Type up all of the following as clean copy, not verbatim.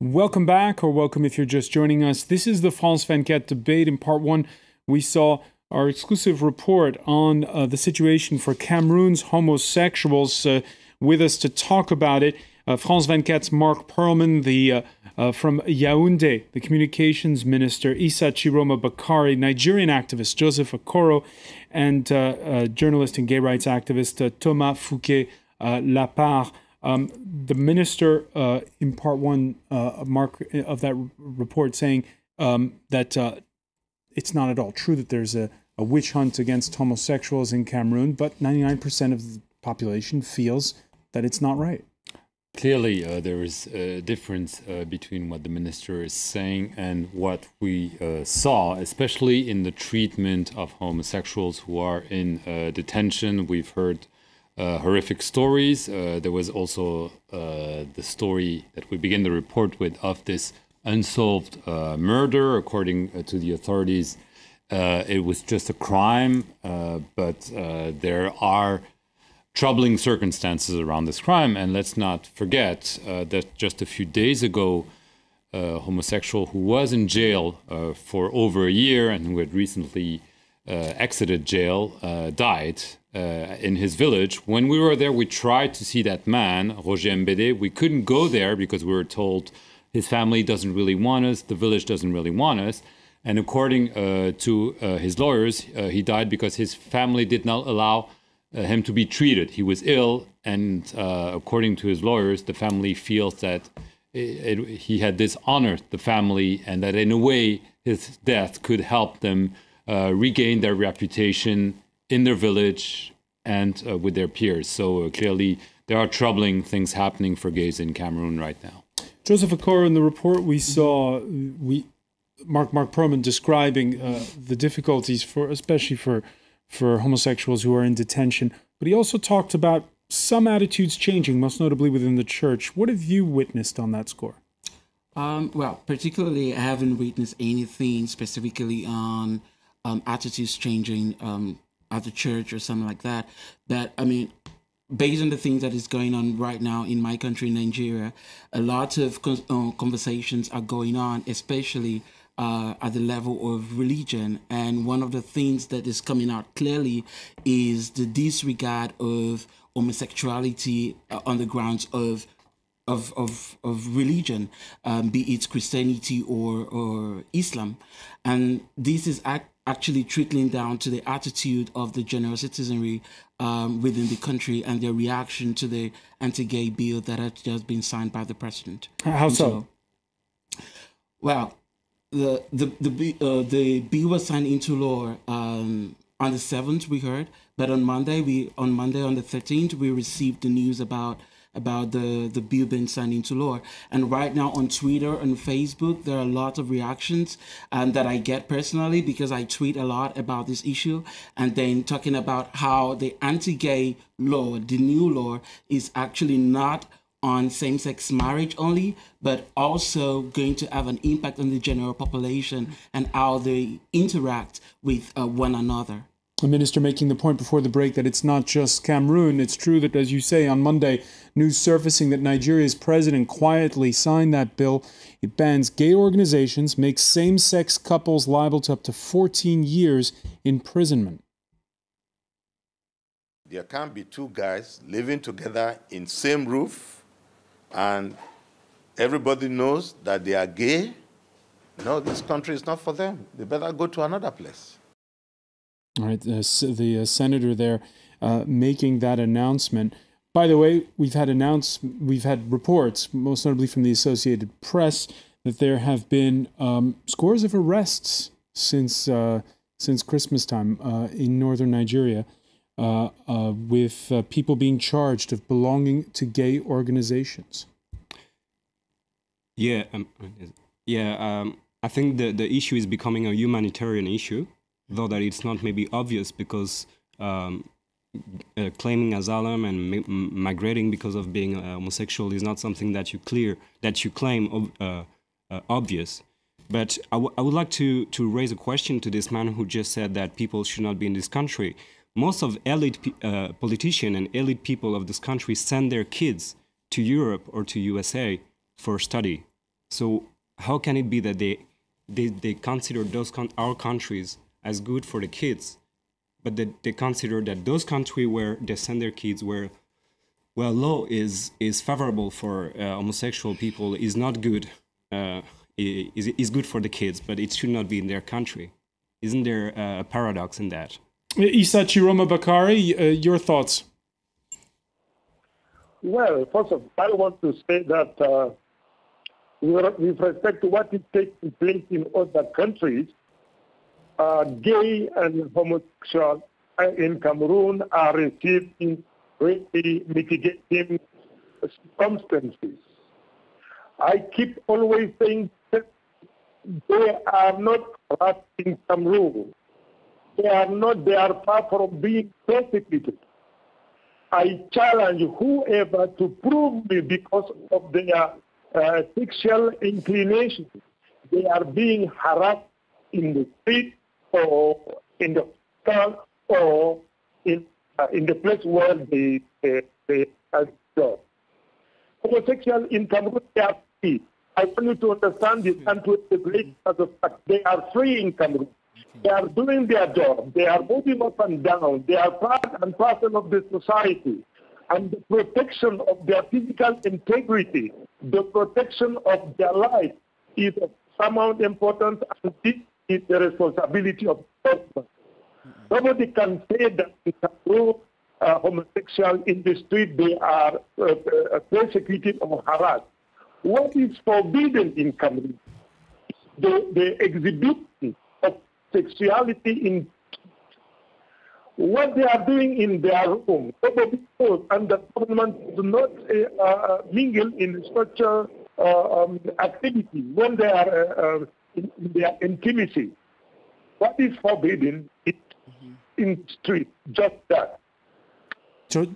Welcome back, or welcome if you're just joining us. This is the France 24 debate. In part one, we saw our exclusive report on the situation for Cameroon's homosexuals. With us to talk about it, France 24's Mark Perlman, from Yaoundé, the communications minister, Issa Chiroma Bakari, Nigerian activist Joseph Okoro, and journalist and gay rights activist Thomas Fouquet Lapart. The minister in part one, Mark, of that report saying that it's not at all true that there's a witch hunt against homosexuals in Cameroon, but 99% of the population feels that it's not right. Clearly, there is a difference between what the minister is saying and what we saw, especially in the treatment of homosexuals who are in detention. We've heard horrific stories. There was also the story that we begin the report with of this unsolved murder. According to the authorities, it was just a crime, but there are troubling circumstances around this crime. And let's not forget that just a few days ago, a homosexual who was in jail for over a year and who had recently exited jail died in his village. When we were there, we tried to see that man, Roger Mbede. We couldn't go there because we were told his family doesn't really want us, the village doesn't really want us. And according to his lawyers, he died because his family did not allow him to be treated. He was ill, and according to his lawyers, the family feels that he had dishonored the family, and that in a way his death could help them regain their reputation in their village and with their peers. So clearly there are troubling things happening for gays in Cameroon right now. Joseph Okoro, in the report we saw, Mark Perlman describing the difficulties especially for homosexuals who are in detention, but he also talked about some attitudes changing, most notably within the church. What have you witnessed on that score? Well, particularly I haven't witnessed anything specifically on attitudes changing at the church or something like that. But I mean, based on the things that is going on right now in my country, Nigeria, a lot of conversations are going on, especially at the level of religion. And one of the things that is coming out clearly is the disregard of homosexuality on the grounds of religion, be it Christianity or Islam. And this is actually trickling down to the attitude of the general citizenry within the country and their reaction to the anti-gay bill that has just been signed by the president. How so? Well, the bill was signed into law on the 7th, we heard, but on Monday, on the 13th, we received the news about the bill being signed into law. And right now on Twitter and Facebook, there are a lot of reactions that I get personally because I tweet a lot about this issue, and then talking about how the anti-gay law, the new law, is actually not on same-sex marriage only, but also going to have an impact on the general population and how they interact with one another. The minister making the point before the break that it's not just Cameroon. It's true that, as you say, on Monday, news surfacing that Nigeria's president quietly signed that bill. It bans gay organizations, makes same-sex couples liable to up to 14 years imprisonment. There can't be two guys living together in same roof and everybody knows that they are gay. No, this country is not for them. They better go to another place. All right, the senator there making that announcement. By the way, we've had reports, most notably from the Associated Press, that there have been scores of arrests since Christmas time in northern Nigeria, with people being charged of belonging to gay organizations. I think the issue is becoming a humanitarian issue, though that it's not maybe obvious because claiming asylum and migrating because of being homosexual is not something that you claim obvious. But I would like to raise a question to this man who just said that people should not be in this country. Most of elite politicians and elite people of this country send their kids to Europe or to USA for study. So how can it be that they consider our countries as good for the kids, but that they consider that those countries where they send their kids, where law is favorable for homosexual people, is not good, is good for the kids, but it should not be in their country? Isn't there a paradox in that? Issa Chiroma Bakari, your thoughts? Well, first of all, I want to say that with respect to what is taking place in other countries, gay and homosexual in Cameroon are receiving greatly mitigating circumstances. I keep always saying that they are not harassed in Cameroon. They are far from being persecuted. I challenge whoever to prove me because of their sexual inclination. They are being harassed in the street or in the town or in the place where they are job. Homosexual in Cameroon, they are free. I want you to understand this and to integrate as a fact. They are free in Cameroon. They are doing their job. They are moving up and down. They are part and parcel of the society. And the protection of their physical integrity, the protection of their life is of paramount importance, and this is the responsibility of the government. Nobody can say that in Cameroon, homosexual in the street, they are persecuted or harassed. What is forbidden in Cameroon? The exhibition of sexuality in what they are doing in their room. Nobody knows, and the government do not mingle in such activity when they are in their intimacy. What is forbidden is in the street, just that.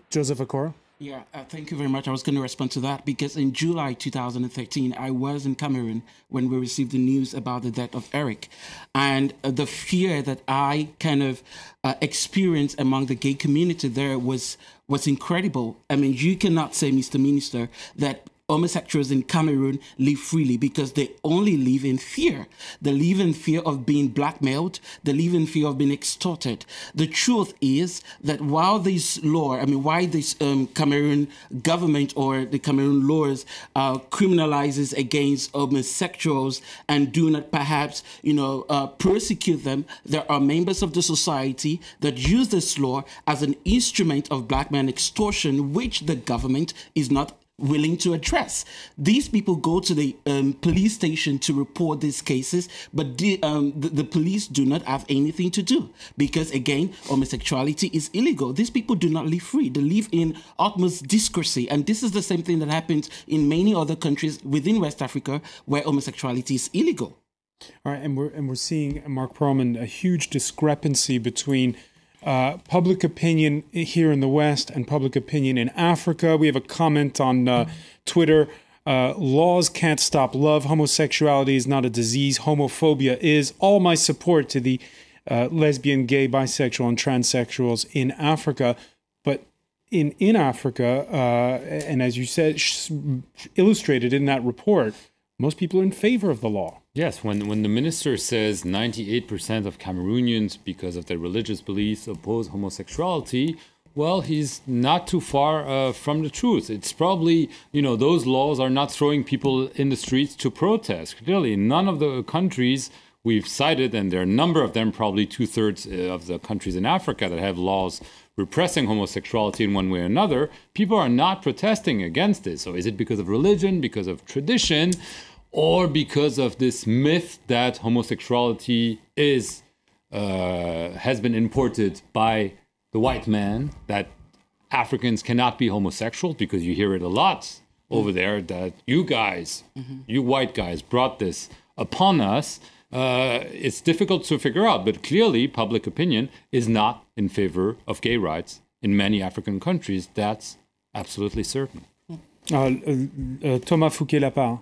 Joseph Akora? Yeah, thank you very much. I was going to respond to that because in July 2013, I was in Cameroon when we received the news about the death of Eric. And the fear that I kind of experienced among the gay community there was incredible. I mean, you cannot say, Mr. Minister, that homosexuals in Cameroon live freely because they only live in fear. They live in fear of being blackmailed. They live in fear of being extorted. The truth is that while this Cameroon government or the Cameroon laws criminalizes against homosexuals and do not perhaps, persecute them, there are members of the society that use this law as an instrument of blackmail extortion, which the government is not willing to address. These people go to the police station to report these cases, but the police do not have anything to do because, again, homosexuality is illegal. These people do not live free. They live in utmost discourtesy, and this is the same thing that happens in many other countries within West Africa where homosexuality is illegal. All right, and we're seeing, Mark Perlman, a huge discrepancy between public opinion here in the West and public opinion in Africa. We have a comment on Twitter. Laws can't stop love. Homosexuality is not a disease. Homophobia is. All my support to the lesbian, gay, bisexual, and transsexuals in Africa. But in Africa, and as you said, illustrated in that report, most people are in favor of the law. Yes, when the minister says 98% of Cameroonians, because of their religious beliefs, oppose homosexuality, well, he's not too far from the truth. It's probably, those laws are not throwing people in the streets to protest. Clearly, none of the countries we've cited, and there are a number of them, probably 2/3 of the countries in Africa that have laws repressing homosexuality in one way or another, people are not protesting against it. So is it because of religion, because of tradition, or because of this myth that homosexuality has been imported by the white man, that Africans cannot be homosexual? Because you hear it a lot over there, that you guys, you white guys, brought this upon us. It's difficult to figure out, but clearly public opinion is not in favor of gay rights in many African countries. That's absolutely certain. Thomas Fouquet-Lapart.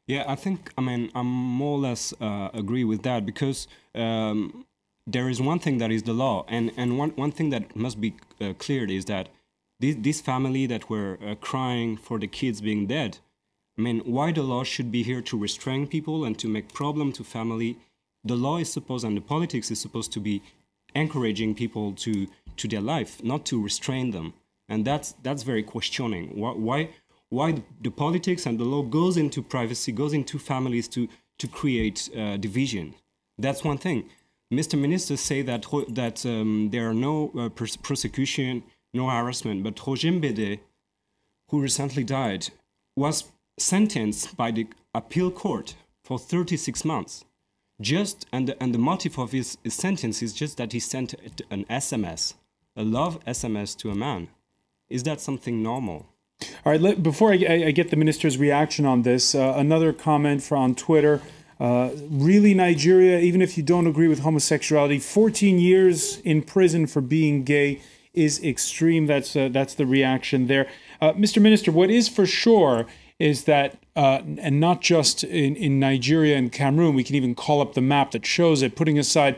Yeah, I'm more or less agree with that, because there is one thing that is the law, and one thing that must be cleared is that this family that were crying for the kids being dead, I mean, why the law should be here to restrain people and to make problem to family? The law is supposed, and the politics is supposed to be encouraging people to their life, not to restrain them. And that's very questioning. Why the politics and the law goes into privacy, goes into families to create division? That's one thing. Mr. Minister say that there are no prosecution, no harassment, but Roger Mbede, who recently died, was sentenced by the appeal court for 36 months. And the motive of his sentence is just that he sent an SMS, a love SMS to a man. Is that something normal? All right, before I get the minister's reaction on this, another comment on Twitter. Really, Nigeria, even if you don't agree with homosexuality, 14 years in prison for being gay is extreme. That's the reaction there. Mr. Minister, what is for sure is that, and not just in Nigeria and Cameroon, we can even call up the map that shows it, putting aside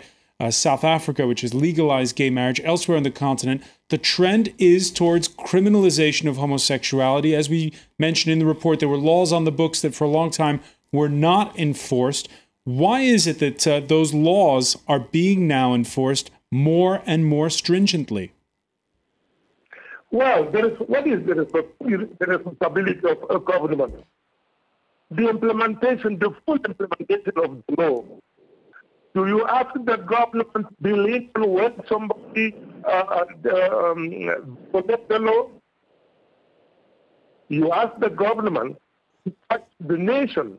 South Africa, which has legalized gay marriage, elsewhere on the continent, the trend is towards criminalization of homosexuality. As we mentioned in the report, there were laws on the books that for a long time were not enforced. Why is it that those laws are being now enforced more and more stringently? Well, what is the responsibility of a government? The implementation, the full implementation of the law. Do you ask the government believe when somebody protect the law? You ask the government to touch the nation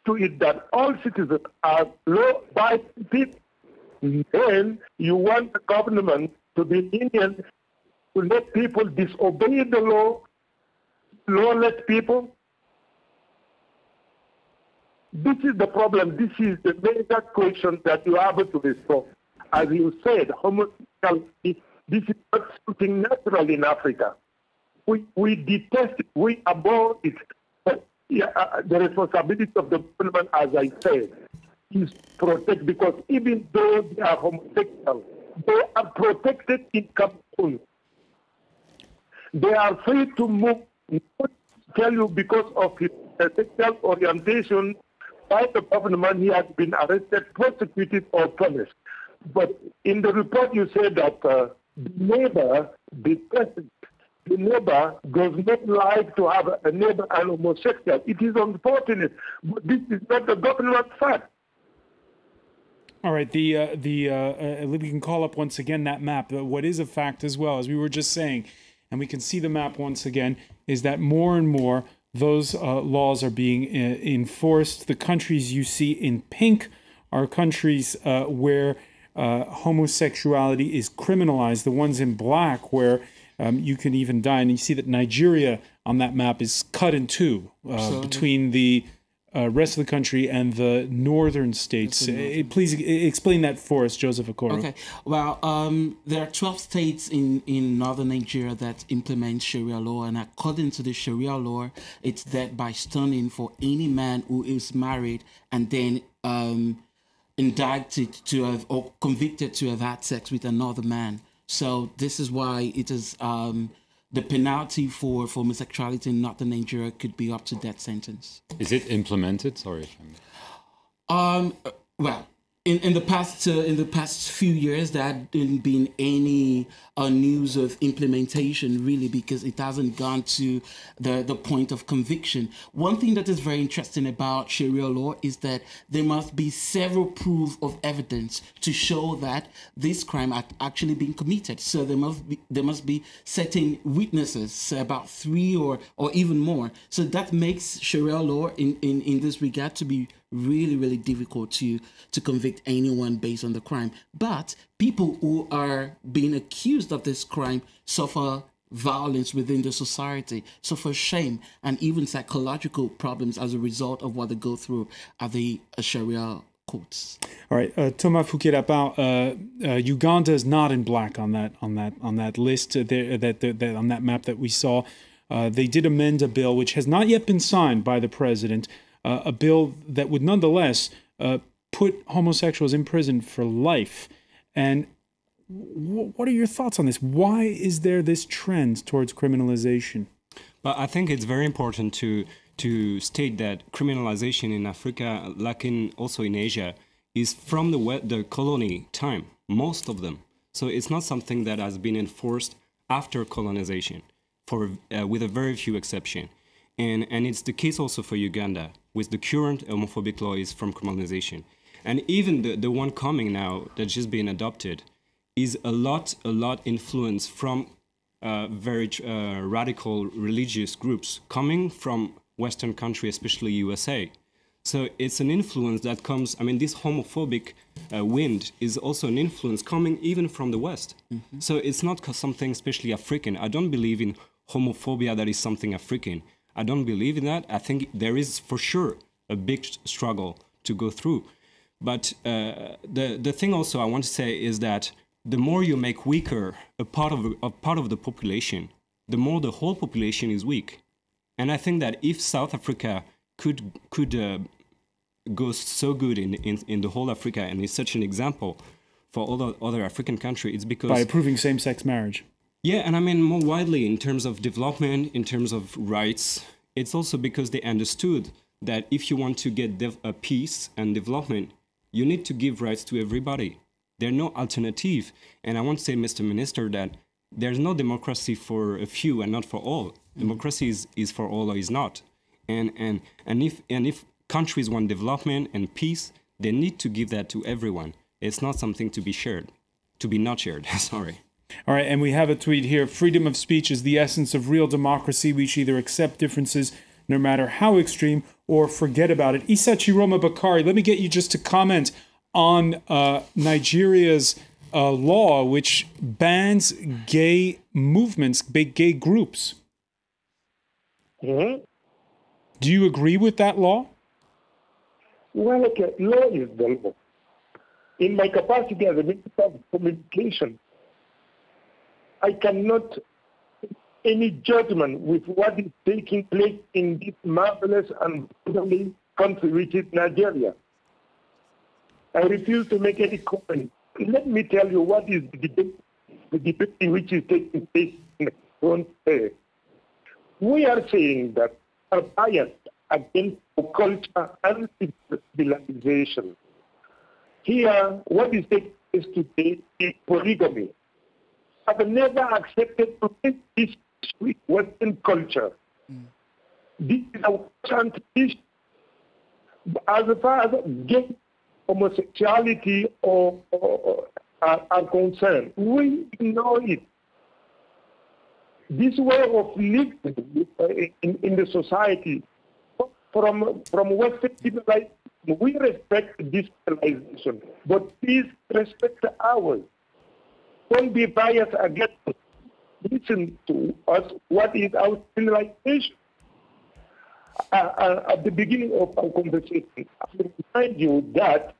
to it that all citizens are law-abiding people. Then you want the government to be lenient to let people disobey the law, lawless people. This is the problem. This is the major question that you have to resolve. As you said, homosexuality, this is not something natural in Africa. We detest it. We abhor it. But the responsibility of the government, as I said, is to protect, because even though they are homosexual, they are protected in Cameroon. They are free to move. Not tell you because of his sexual orientation, by the government, he has been arrested, prosecuted, or punished. But in the report, you said that the neighbor does not like to have a neighbor and homosexual. It is unfortunate, but this is not the government's fact. All right, we can call up once again that map. What is a fact as well, as we were just saying, and we can see the map once again, is that more and more those laws are being enforced. The countries you see in pink are countries where homosexuality is criminalized. The ones in black where you can even die. And you see that Nigeria on that map is cut in two between the rest of the country and the northern states. Please explain that for us, Joseph Okoro. Okay. Well, there are 12 states in northern Nigeria that implement Sharia law, and according to the Sharia law, it's death by stoning for any man who is married and then indicted to have or convicted to have had sex with another man. So this is why it is the penalty for homosexuality in northern Nigeria could be up to death sentence. Is it implemented? Sorry. Well, in the past few years, there hadn't been any news of implementation, really, because it hasn't gone to the point of conviction. One thing that is very interesting about Sharia law is that there must be several proof of evidence to show that this crime had actually been committed. So there must be certain witnesses, about 3 or even more. So that makes Sharia law in this regard to be really, really difficult to convict anyone based on the crime. But people who are being accused of this crime suffer violence within the society, suffer shame and even psychological problems as a result of what they go through at the Sharia courts. All right, Thomas Fouquet-Lapin, Uganda is not in black on that list that on that map that we saw. They did amend a bill which has not yet been signed by the president. A bill that would nonetheless put homosexuals in prison for life. And what are your thoughts on this? Why is there this trend towards criminalization? But I think it's very important to to state that criminalization in Africa, like also in Asia, is from the colony time, most of them. So it's not something that has been enforced after colonization, with a very few exceptions. And it's the case also for Uganda, with the current homophobic law is from criminalization. And even the one coming now that's just been adopted is a lot influenced from very radical religious groups coming from Western countries, especially USA. So it's an influence that comes, I mean, this homophobic wind is also an influence coming even from the West. Mm-hmm. So it's not something especially African. I don't believe in homophobia that is something African. I don't believe in that. I think there is for sure a big struggle to go through. But the thing also I want to say is that the more you make weaker a part of the population, the more the whole population is weak. And I think that if South Africa could go so good in the whole Africa and is such an example for all the other African countries, it's because by approving same-sex marriage. Yeah, and I mean more widely in terms of development, in terms of rights, it's also because they understood that if you want to get peace and development, you need to give rights to everybody. There's no alternative. And I want to say, Mr. Minister, that there's no democracy for a few and not for all. Democracy is for all or is not. And if countries want development and peace, they need to give that to everyone. It's not something to be shared, to be not shared. Sorry. All right, and we have a tweet here. Freedom of speech is the essence of real democracy. We should either accept differences, no matter how extreme, or forget about it. Issa Chiroma Bakari, let me get you just to comment on Nigeria's law, which bans gay movements, gay groups. Mm-hmm. Do you agree with that law? Well, okay, law is the law. In my capacity as a minister of communication, I cannot make any judgment with what is taking place in this marvelous and orderly country, which is Nigeria. I refuse to make any comment. Let me tell you what is the debate which is taking place in the front there. We are saying that our bias against culture and civilization. Here, what is taking place today is polygamy. I've never accepted to take this with Western culture. This is a Western tradition. As far as gay homosexuality are concerned, we ignore it. This way of living in the society from Western civilization, we respect this civilization, but please respect ours. Don't be biased against us. Listen to us. What is our civilization? At the beginning of our conversation, I remind you that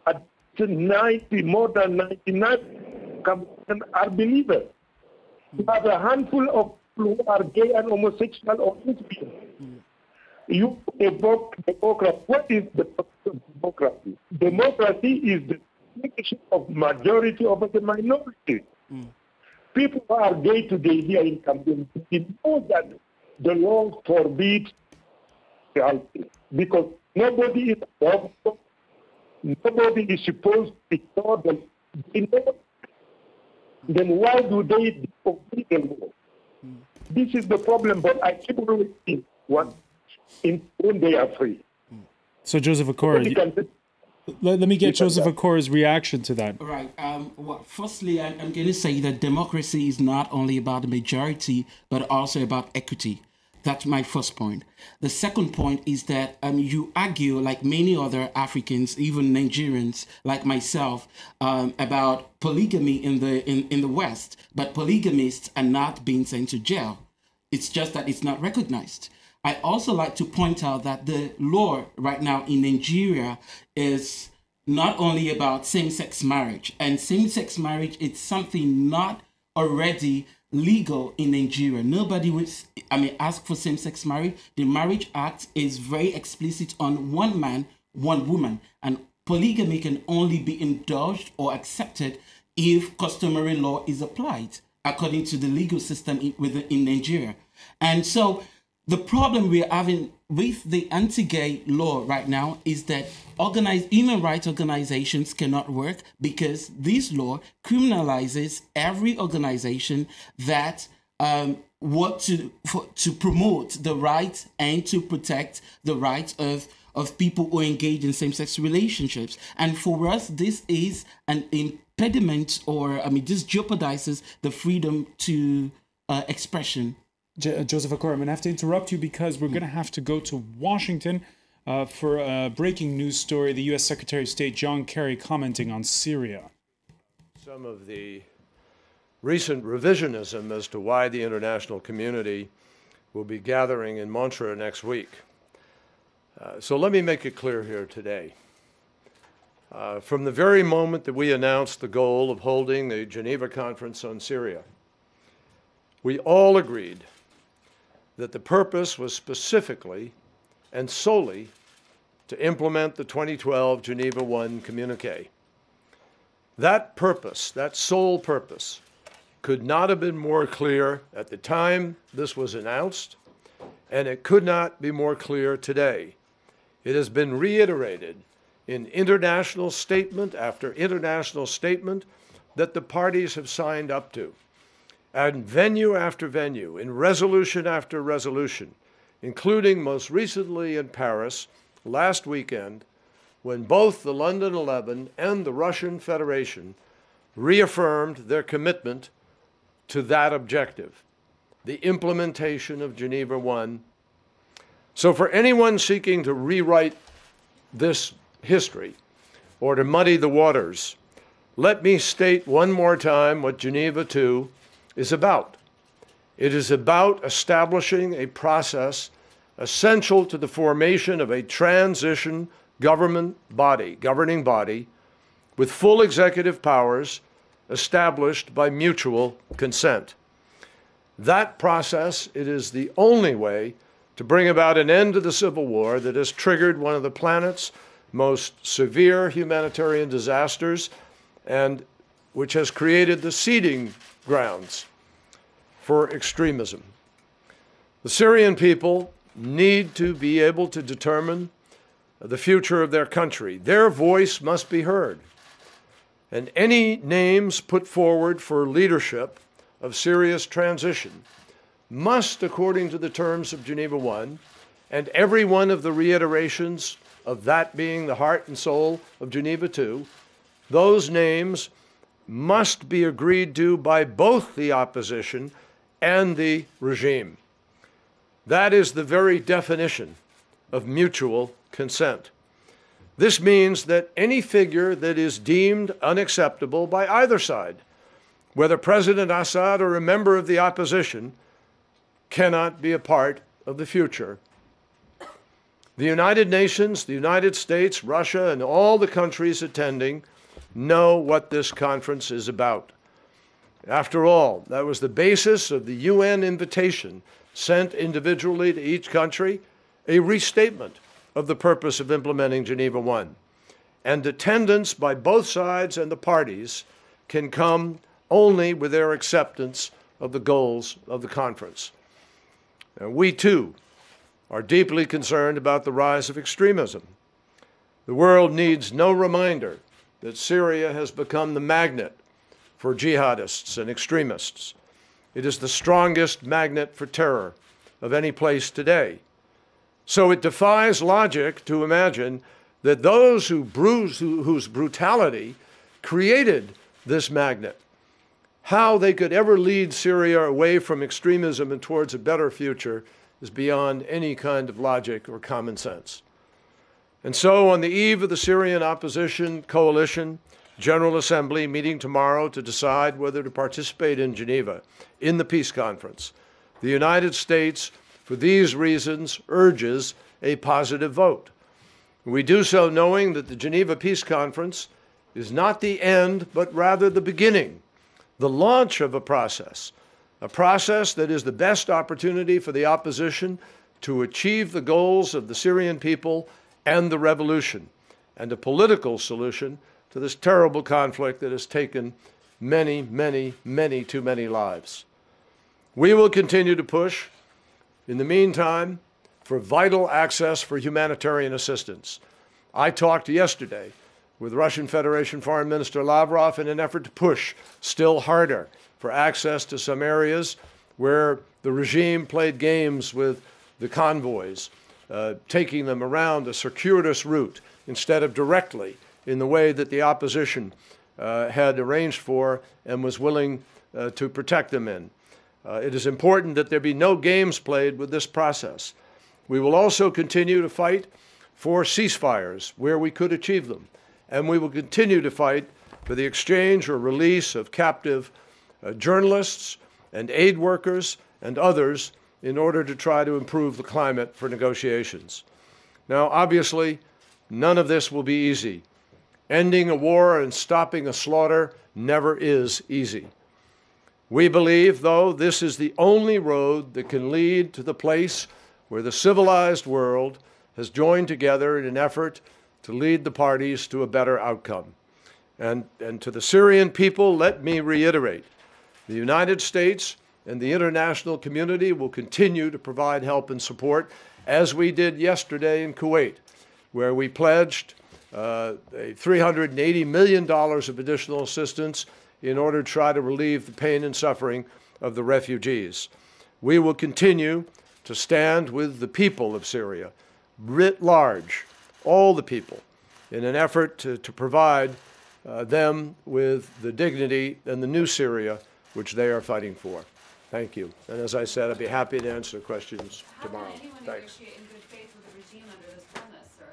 at 90, more than 99% are believers. You have a handful of people who are gay and homosexual or lesbian. You evoke democracy. What is the purpose of democracy? Democracy is the definition of majority over the minority. People who are gay today here in Cameroon, they know that the law forbids reality because nobody is above, nobody is supposed to ignore them. Then why do they obey the law? This is the problem, but I keep repeating when they are free. So Joseph Okoro, let me get Joseph Okoro's reaction to that. Right. Well, firstly, I'm going to say that democracy is not only about the majority, but also about equity. That's my first point. The second point is that you argue, like many other Africans, even Nigerians like myself, about polygamy in the West, but polygamists are not being sent to jail. It's just that it's not recognized. I also like to point out that the law right now in Nigeria is not only about same-sex marriage, and same-sex marriage is something not already legal in Nigeria. Nobody would, ask for same-sex marriage. The Marriage Act is very explicit on one man, one woman, and polygamy can only be indulged or accepted if customary law is applied according to the legal system in Nigeria. And so The problem we're having with the anti-gay law right now is that human rights organizations cannot work because this law criminalizes every organization that want to promote the rights and to protect the rights of people who engage in same-sex relationships. And for us, this is an impediment, or this jeopardizes the freedom to expression. Joseph Akor, I'm going to have to interrupt you because we're going to have to go to Washington for a breaking news story. The U.S. Secretary of State John Kerry commenting on Syria. Some of the recent revisionism as to why the international community will be gathering in Montreux next week. So let me make it clear here today. From the very moment that we announced the goal of holding the Geneva Conference on Syria, we all agreed that the purpose was specifically and solely to implement the 2012 Geneva I communiqué. That purpose, that sole purpose, could not have been more clear at the time this was announced, and it could not be more clear today. It has been reiterated in international statement after international statement that the parties have signed up to. And venue after venue, in resolution after resolution, including most recently in Paris last weekend, when both the London 11 and the Russian Federation reaffirmed their commitment to that objective, the implementation of Geneva I. So for anyone seeking to rewrite this history or to muddy the waters, let me state one more time what Geneva II is about. It is about establishing a process essential to the formation of a transition governing body with full executive powers established by mutual consent. That process, it is the only way to bring about an end to the civil war that has triggered one of the planet's most severe humanitarian disasters and which has created the seeding grounds for extremism. The Syrian people need to be able to determine the future of their country. Their voice must be heard. And any names put forward for leadership of Syria's transition must, according to the terms of Geneva I, and every one of the reiterations of that being the heart and soul of Geneva II, those names must be agreed to by both the opposition and the regime. That is the very definition of mutual consent. This means that any figure that is deemed unacceptable by either side, whether President Assad or a member of the opposition, cannot be a part of the future. The United Nations, the United States, Russia, and all the countries attending know what this conference is about. After all, that was the basis of the UN invitation sent individually to each country, a restatement of the purpose of implementing Geneva I. And attendance by both sides and the parties can come only with their acceptance of the goals of the conference. And we, too, are deeply concerned about the rise of extremism. The world needs no reminder that Syria has become the magnet for jihadists and extremists. It is the strongest magnet for terror of any place today. So it defies logic to imagine that those whose brutality created this magnet, how they could ever lead Syria away from extremism and towards a better future is beyond any kind of logic or common sense. And so on the eve of the Syrian Opposition Coalition General Assembly meeting tomorrow to decide whether to participate in Geneva in the peace conference, the United States, for these reasons, urges a positive vote. We do so knowing that the Geneva Peace Conference is not the end, but rather the beginning, the launch of a process that is the best opportunity for the opposition to achieve the goals of the Syrian people and the revolution, and a political solution to this terrible conflict that has taken many, many, many too many lives. We will continue to push in the meantime, for vital access for humanitarian assistance. I talked yesterday with Russian Federation Foreign Minister Lavrov in an effort to push still harder for access to some areas where the regime played games with the convoys, taking them around a circuitous route instead of directly in the way that the opposition had arranged for and was willing to protect them in. It is important that there be no games played with this process. We will also continue to fight for ceasefires where we could achieve them, and we will continue to fight for the exchange or release of captive journalists and aid workers and others in order to try to improve the climate for negotiations. Now, obviously, none of this will be easy. Ending a war and stopping a slaughter never is easy. We believe, though, this is the only road that can lead to the place where the civilized world has joined together in an effort to lead the parties to a better outcome. And to the Syrian people, let me reiterate, the United States and the international community will continue to provide help and support, as we did yesterday in Kuwait, where we pledged $380 million of additional assistance in order to try to relieve the pain and suffering of the refugees. We will continue to stand with the people of Syria, writ large, all the people, in an effort to provide them with the dignity and the new Syria which they are fighting for. Thank you. And as I said, I'd be happy to answer questions tomorrow. How can anyone Thanks. negotiate in good faith with the regime under this premise, sir?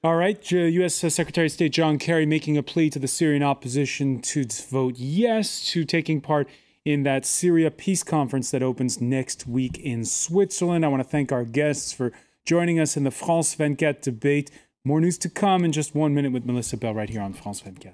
All right, U.S. Secretary of State John Kerry making a plea to the Syrian opposition to vote yes to taking part in that Syria peace conference that opens next week in Switzerland. I want to thank our guests for joining us in the France 24 debate. More news to come in just 1 minute with Melissa Bell right here on France 24.